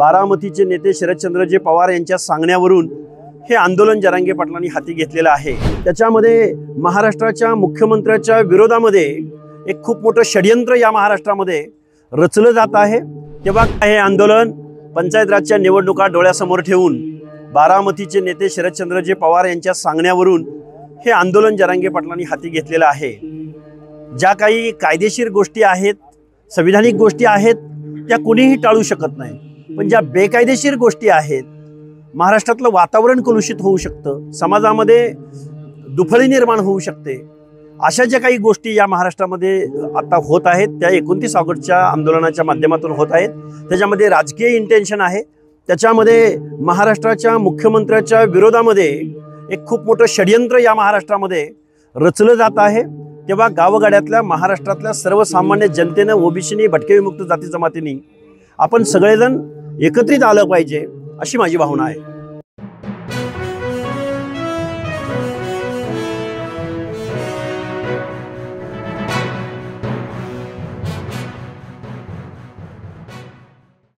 बारामतीचे नेते शरदचंद्रजी पवार यांच्या सांगण्यावरून हे आंदोलन जरांगे पाटलांनी हाती घेतलेलं आहे। त्याच्यामध्ये महाराष्ट्राच्या मुख्यमंत्र्याच्या विरोधामध्ये एक खूप मोठं षडयंत्र या महाराष्ट्रामध्ये रचलं जात आहे। तेव्हा हे आंदोलन पंचायत राजच्या निवडणुका डोळ्यासमोर ठेवून बारामतीचे नेते शरदचंद्रजी पवार यांच्या सांगण्यावरून हे आंदोलन जरांगे पाटलांनी हाती घेतलेलं आहे। ज्या काही कायदेशीर गोष्टी आहेत, संविधानिक गोष्टी आहेत, त्या कुणीही टाळू शकत नाही, पण ज्या बेकायदेशीर गोष्टी आहेत, महाराष्ट्रातलं वातावरण कलुषित होऊ शकतं, समाजामध्ये दुफळी निर्माण होऊ शकते, अशा ज्या काही गोष्टी या महाराष्ट्रामध्ये आता होत आहेत त्या 29 ऑगस्टच्या आंदोलनाच्या माध्यमातून होत आहेत। त्याच्यामध्ये राजकीय इंटेन्शन आहे, त्याच्यामध्ये महाराष्ट्राच्या मुख्यमंत्र्याच्या विरोधामध्ये एक खूप मोठं षडयंत्र या महाराष्ट्रामध्ये रचलं जात आहे। तेव्हा गावगाड्यातल्या महाराष्ट्रातल्या सर्वसामान्य जनतेने, ओबीसीनी, भटके विमुक्त जाती जमातींनी आपण सगळेजण एकत्रित आलं पाहिजे अशी माझी भावना आहे।